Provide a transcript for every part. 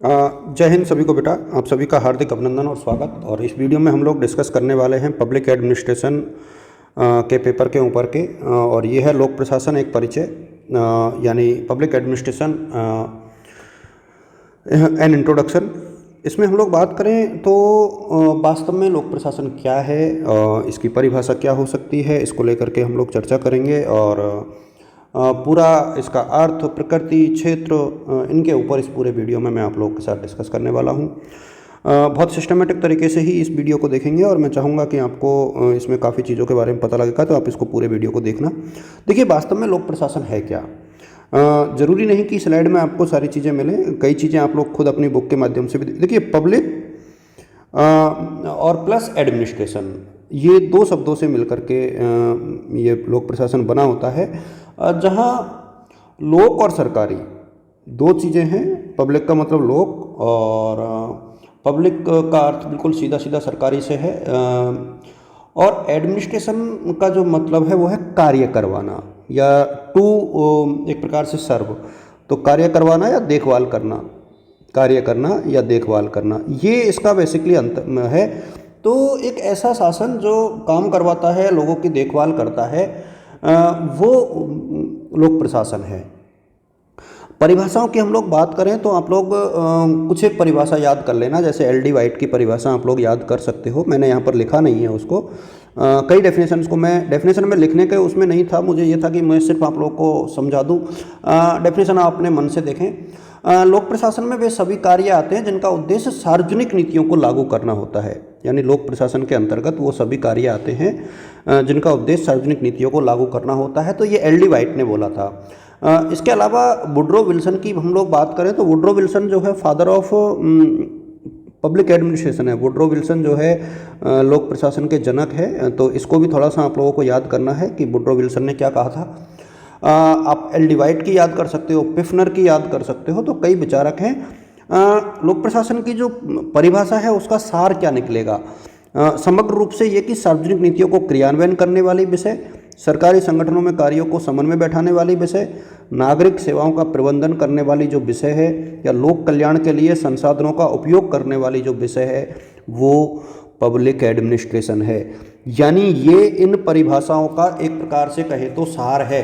जय हिंद सभी को बेटा। आप सभी का हार्दिक अभिनंदन और स्वागत। और इस वीडियो में हम लोग डिस्कस करने वाले हैं पब्लिक एडमिनिस्ट्रेशन के पेपर के ऊपर के। और ये है लोक प्रशासन एक परिचय, यानी पब्लिक एडमिनिस्ट्रेशन एन इंट्रोडक्शन। इसमें हम लोग बात करें तो वास्तव में लोक प्रशासन क्या है, इसकी परिभाषा क्या हो सकती है, इसको लेकर के हम लोग चर्चा करेंगे। और पूरा इसका अर्थ, प्रकृति, क्षेत्र, इनके ऊपर इस पूरे वीडियो में मैं आप लोगों के साथ डिस्कस करने वाला हूँ। बहुत सिस्टमेटिक तरीके से ही इस वीडियो को देखेंगे और मैं चाहूँगा कि आपको इसमें काफ़ी चीज़ों के बारे में पता लगेगा, तो आप इसको पूरे वीडियो को देखना। देखिए, वास्तव में लोक प्रशासन है क्या। ज़रूरी नहीं कि स्लाइड में आपको सारी चीज़ें मिलें, कई चीज़ें आप लोग खुद अपनी बुक के माध्यम से भी देखिए। पब्लिक और प्लस एडमिनिस्ट्रेशन, ये दो शब्दों से मिलकर के ये लोक प्रशासन बना होता है, जहाँ लोक और सरकारी दो चीज़ें हैं। पब्लिक का मतलब लोक, और पब्लिक का अर्थ बिल्कुल सीधा सीधा सरकारी से है। और एडमिनिस्ट्रेशन का जो मतलब है वो है कार्य करवाना, या टू एक प्रकार से सर्व। तो कार्य करवाना या देखभाल करना, कार्य करना या देखभाल करना, ये इसका बेसिकली अंतर है। तो एक ऐसा शासन जो काम करवाता है, लोगों की देखभाल करता है, वो लोक प्रशासन है। परिभाषाओं की हम लोग बात करें तो आप लोग कुछ एक परिभाषा याद कर लेना। जैसे एल.डी. वाइट की परिभाषा आप लोग याद कर सकते हो, मैंने यहाँ पर लिखा नहीं है उसको। कई डेफिनेशंस को मैं डेफिनेशन में लिखने के उसमें नहीं था, मुझे ये था कि मैं सिर्फ आप लोग को समझा दूँ। डेफिनेशन आप अपने मन से देखें। लोक प्रशासन में वे सभी कार्य आते हैं जिनका उद्देश्य सार्वजनिक नीतियों को लागू करना होता है। यानी लोक प्रशासन के अंतर्गत वो सभी कार्य आते हैं जिनका उद्देश्य सार्वजनिक नीतियों को लागू करना होता है। तो ये एल.डी. वाइट ने बोला था। इसके अलावा वुड्रो विल्सन की हम लोग बात करें तो वुड्रो विल्सन जो है फादर ऑफ पब्लिक एडमिनिस्ट्रेशन है। वुड्रो विल्सन जो है लोक प्रशासन के जनक है। तो इसको भी थोड़ा सा आप लोगों को याद करना है कि वुड्रो विल्सन ने क्या कहा था। आप एल.डी. वाइट की याद कर सकते हो, पिफनर की याद कर सकते हो। तो कई विचारक हैं। लोक प्रशासन की जो परिभाषा है उसका सार क्या निकलेगा। समग्र रूप से ये कि सार्वजनिक नीतियों को क्रियान्वयन करने वाली विषय, सरकारी संगठनों में कार्यों को समन्वय बैठाने वाली विषय, नागरिक सेवाओं का प्रबंधन करने वाली जो विषय है, या लोक कल्याण के लिए संसाधनों का उपयोग करने वाली जो विषय है, वो पब्लिक एडमिनिस्ट्रेशन है। यानी ये इन परिभाषाओं का एक प्रकार से कहे तो सार है।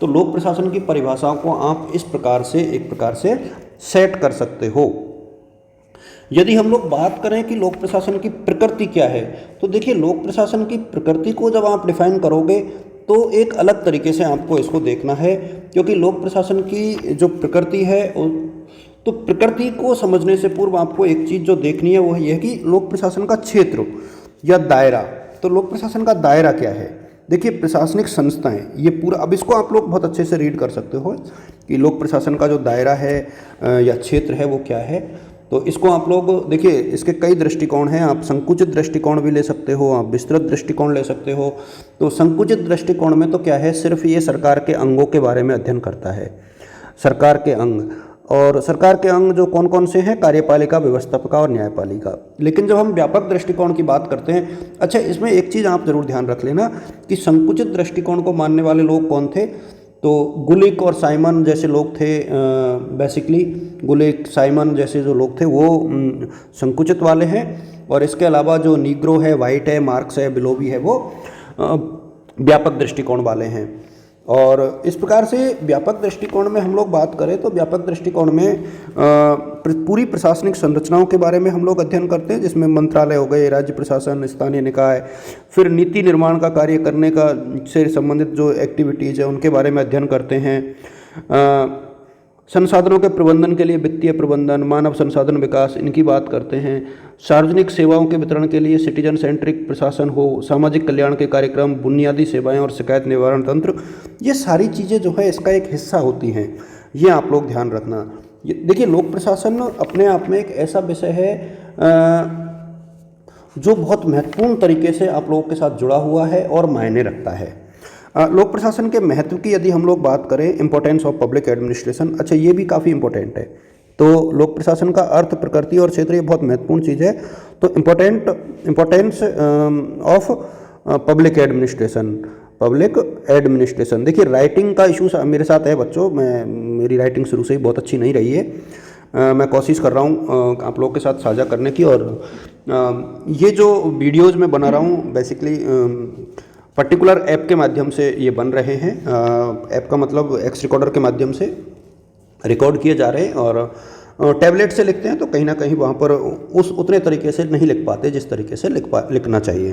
तो लोक प्रशासन की परिभाषाओं को आप इस प्रकार से एक प्रकार से सेट कर सकते हो। यदि हम लोग बात करें कि लोक प्रशासन की प्रकृति क्या है, तो देखिए, लोक प्रशासन की प्रकृति को जब आप डिफाइन करोगे तो एक अलग तरीके से आपको इसको देखना है। क्योंकि लोक प्रशासन की जो प्रकृति है, तो प्रकृति को समझने से पूर्व आपको एक चीज़ जो देखनी है वो ये है कि लोक प्रशासन का क्षेत्र या दायरा। तो लोक प्रशासन का दायरा क्या है। देखिए, प्रशासनिक संस्थाएं, ये पूरा, अब इसको आप लोग बहुत अच्छे से रीड कर सकते हो कि लोक प्रशासन का जो दायरा है या क्षेत्र है वो क्या है। तो इसको आप लोग देखिए, इसके कई दृष्टिकोण हैं। आप संकुचित दृष्टिकोण भी ले सकते हो, आप विस्तृत दृष्टिकोण ले सकते हो। तो संकुचित दृष्टिकोण में तो क्या है, सिर्फ ये सरकार के अंगों के बारे में अध्ययन करता है, सरकार के अंग। और सरकार के अंग जो कौन कौन से हैं, कार्यपालिका, व्यवस्थापिका और न्यायपालिका। लेकिन जब हम व्यापक दृष्टिकोण की बात करते हैं, अच्छा, इसमें एक चीज़ आप जरूर ध्यान रख लेना कि संकुचित दृष्टिकोण को मानने वाले लोग कौन थे। तो गुलिक और साइमन जैसे लोग थे। बेसिकली गुलिक, साइमन जैसे जो लोग थे वो संकुचित वाले हैं। और इसके अलावा जो नीग्रो है, वाइट है, मार्क्स है, बिलोवी है, वो व्यापक दृष्टिकोण वाले हैं। और इस प्रकार से व्यापक दृष्टिकोण में हम लोग बात करें तो व्यापक दृष्टिकोण में पूरी प्रशासनिक संरचनाओं के बारे में हम लोग अध्ययन करते हैं, जिसमें मंत्रालय हो गए, राज्य प्रशासन, स्थानीय निकाय, फिर नीति निर्माण का कार्य करने का से संबंधित जो एक्टिविटीज़ है उनके बारे में अध्ययन करते हैं। संसाधनों के प्रबंधन के लिए वित्तीय प्रबंधन, मानव संसाधन विकास, इनकी बात करते हैं। सार्वजनिक सेवाओं के वितरण के लिए सिटीजन सेंट्रिक प्रशासन हो, सामाजिक कल्याण के कार्यक्रम, बुनियादी सेवाएं और शिकायत निवारण तंत्र, ये सारी चीज़ें जो है इसका एक हिस्सा होती हैं। ये आप लोग ध्यान रखना। देखिए, लोक प्रशासन अपने आप में एक ऐसा विषय है जो बहुत महत्वपूर्ण तरीके से आप लोगों के साथ जुड़ा हुआ है और मायने रखता है। लोक प्रशासन के महत्व की यदि हम लोग बात करें, इंपॉर्टेंस ऑफ पब्लिक एडमिनिस्ट्रेशन, अच्छा, ये भी काफ़ी इंपॉर्टेंट है। तो लोक प्रशासन का अर्थ, प्रकृति और क्षेत्र, ये बहुत महत्वपूर्ण चीज़ है। तो importance of public administration, public administration. देखिए, राइटिंग का इशू मेरे साथ है बच्चों, मेरी राइटिंग शुरू से ही बहुत अच्छी नहीं रही है। मैं कोशिश कर रहा हूँ आप लोगों के साथ साझा करने की। और ये जो वीडियोज़ मैं बना रहा हूँ बेसिकली पर्टिकुलर ऐप के माध्यम से ये बन रहे हैं। ऐप का मतलब एक्स रिकॉर्डर के माध्यम से रिकॉर्ड किए जा रहे हैं, और टैबलेट से लिखते हैं तो कहीं ना कहीं वहाँ पर उस उतने तरीके से नहीं लिख पाते जिस तरीके से लिखना चाहिए।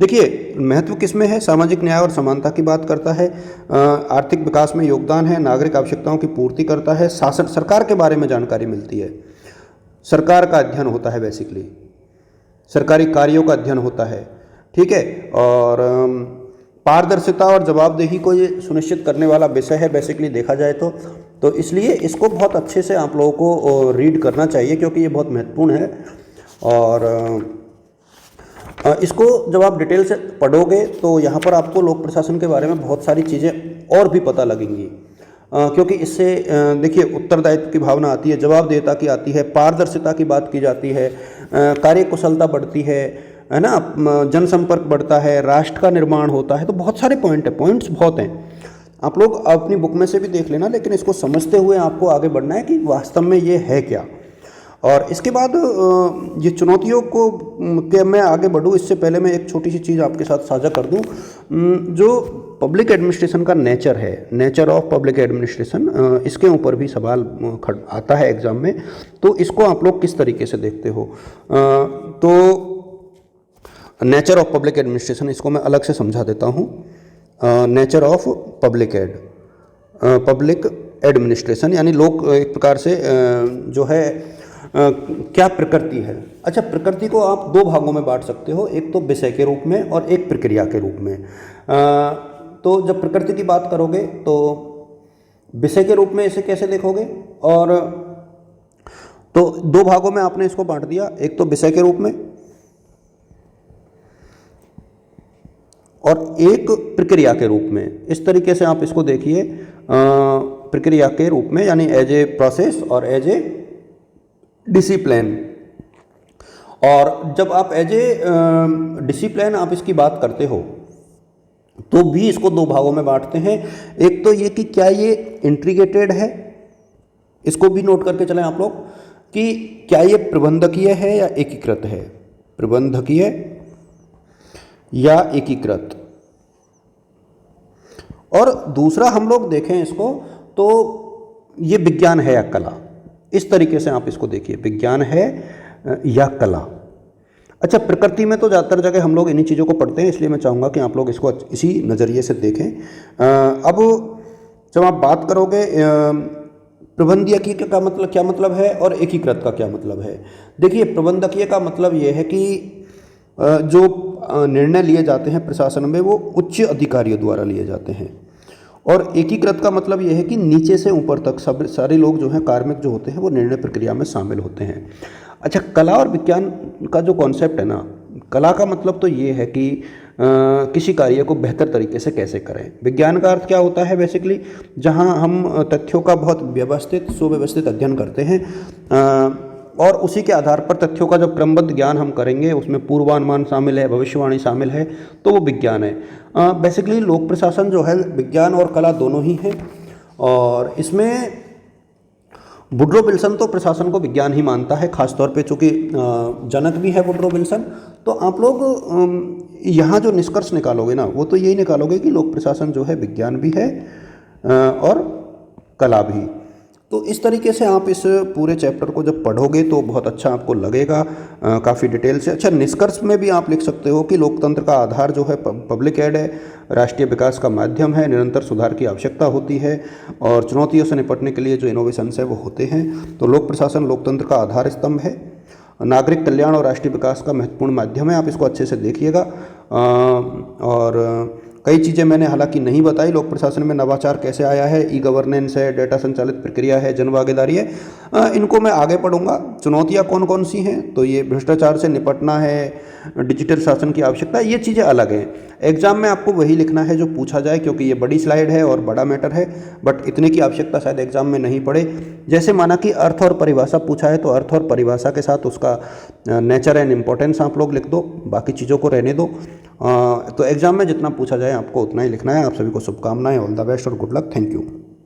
देखिए, महत्व किसमें है? सामाजिक न्याय और समानता की बात करता है, आर्थिक विकास में योगदान है, नागरिक आवश्यकताओं की पूर्ति करता है, शासन सरकार के बारे में जानकारी मिलती है, सरकार का अध्ययन होता है, बेसिकली सरकारी कार्यों का अध्ययन होता है, ठीक है। और पारदर्शिता और जवाबदेही को ये सुनिश्चित करने वाला विषय है बेसिकली देखा जाए तो इसलिए इसको बहुत अच्छे से आप लोगों को रीड करना चाहिए, क्योंकि ये बहुत महत्वपूर्ण है। और इसको जब आप डिटेल से पढ़ोगे तो यहाँ पर आपको लोक प्रशासन के बारे में बहुत सारी चीज़ें और भी पता लगेंगी, क्योंकि इससे देखिए उत्तरदायित्व की भावना आती है, जवाबदेहिता की आती है, पारदर्शिता की बात की जाती है, कार्य कुशलता बढ़ती है ना, जनसंपर्क बढ़ता है, राष्ट्र का निर्माण होता है। तो बहुत सारे पॉइंट्स बहुत हैं, आप लोग अपनी बुक में से भी देख लेना, लेकिन इसको समझते हुए आपको आगे बढ़ना है कि वास्तव में ये है क्या। और इसके बाद ये चुनौतियों को के मैं आगे बढ़ूँ इससे पहले मैं एक छोटी सी चीज़ आपके साथ साझा कर दूँ। जो पब्लिक एडमिनिस्ट्रेशन का नेचर है, नेचर ऑफ पब्लिक एडमिनिस्ट्रेशन, इसके ऊपर भी सवाल आता है एग्ज़ाम में, तो इसको आप लोग किस तरीके से देखते हो? तो नेचर ऑफ पब्लिक एडमिनिस्ट्रेशन, इसको मैं अलग से समझा देता हूँ। नेचर ऑफ पब्लिक एडमिनिस्ट्रेशन यानी लोग एक प्रकार से जो है क्या प्रकृति है। अच्छा, प्रकृति को आप दो भागों में बांट सकते हो, एक तो विषय के रूप में और एक प्रक्रिया के रूप में। तो जब प्रकृति की बात करोगे तो विषय के रूप में इसे कैसे देखोगे? और तो दो भागों में आपने इसको बांट दिया, एक तो विषय के रूप में और एक प्रक्रिया के रूप में। इस तरीके से आप इसको देखिए, प्रक्रिया के रूप में यानी एज ए प्रोसेस और एज ए डिसिप्लिन। और जब आप एज ए डिसिप्लिन आप इसकी बात करते हो तो भी इसको दो भागों में बांटते हैं। एक तो ये कि क्या ये इंटीग्रेटेड है, इसको भी नोट करके चलें आप लोग कि क्या ये प्रबंधकीय है या एकीकृत है, प्रबंधकीय या एकीकृत। और दूसरा हम लोग देखें इसको तो ये विज्ञान है या कला, इस तरीके से आप इसको देखिए, विज्ञान है या कला। अच्छा, प्रकृति में तो ज़्यादातर जगह हम लोग इन्हीं चीज़ों को पढ़ते हैं, इसलिए मैं चाहूँगा कि आप लोग इसको इसी नज़रिए से देखें। अब जब आप बात करोगे प्रबंधकीय का मतलब क्या मतलब है और एकीकृत का क्या मतलब है। देखिए, प्रबंधकीय का मतलब ये है कि जो निर्णय लिए जाते हैं प्रशासन में वो उच्च अधिकारियों द्वारा लिए जाते हैं, और एकीकृत का मतलब ये है कि नीचे से ऊपर तक सब सारे लोग जो हैं, कार्मिक जो होते हैं, वो निर्णय प्रक्रिया में शामिल होते हैं। अच्छा, कला और विज्ञान का जो कॉन्सेप्ट है ना, कला का मतलब तो ये है कि किसी कार्य को बेहतर तरीके से कैसे करें। विज्ञान का अर्थ क्या होता है? बेसिकली जहाँ हम तथ्यों का बहुत व्यवस्थित सुव्यवस्थित अध्ययन करते हैं और उसी के आधार पर तथ्यों का जब क्रमबद्ध ज्ञान हम करेंगे, उसमें पूर्वानुमान शामिल है, भविष्यवाणी शामिल है, तो वो विज्ञान है। बेसिकली लोक प्रशासन जो है विज्ञान और कला दोनों ही है। और इसमें वुड्रो विल्सन तो प्रशासन को विज्ञान ही मानता है, खासतौर पे चूँकि जनक भी है वुड्रो विल्सन। तो आप लोग यहाँ जो निष्कर्ष निकालोगे ना, वो तो यही निकालोगे कि लोक प्रशासन जो है विज्ञान भी है और कला भी। तो इस तरीके से आप इस पूरे चैप्टर को जब पढ़ोगे तो बहुत अच्छा आपको लगेगा, काफ़ी डिटेल से। अच्छा, निष्कर्ष में भी आप लिख सकते हो कि लोकतंत्र का आधार जो है पब्लिक एड है, राष्ट्रीय विकास का माध्यम है, निरंतर सुधार की आवश्यकता होती है और चुनौतियों से निपटने के लिए जो इनोवेशंस है वो होते हैं। तो लोक प्रशासन लोकतंत्र का आधार स्तंभ है, नागरिक कल्याण और राष्ट्रीय विकास का महत्वपूर्ण माध्यम है। आप इसको अच्छे से देखिएगा। और कई चीज़ें मैंने हालांकि नहीं बताई, लोक प्रशासन में नवाचार कैसे आया है, ई गवर्नेंस है, डेटा संचालित प्रक्रिया है, जनभागीदारी है, इनको मैं आगे पढ़ूंगा। चुनौतियाँ कौन कौन सी हैं, तो ये भ्रष्टाचार से निपटना है, डिजिटल शासन की आवश्यकता, ये चीज़ें अलग हैं। एग्जाम में आपको वही लिखना है जो पूछा जाए, क्योंकि ये बड़ी स्लाइड है और बड़ा मैटर है, बट इतने की आवश्यकता शायद एग्जाम में नहीं पड़े। जैसे माना कि अर्थ और परिभाषा पूछा है, तो अर्थ और परिभाषा के साथ उसका नेचर एंड इम्पोर्टेंस आप लोग लिख दो, बाकी चीज़ों को रहने दो। तो एग्जाम में जितना पूछा जाए आपको उतना ही लिखना है। आप सभी को शुभकामनाएं, ऑल द बेस्ट और गुड लक। Thank you.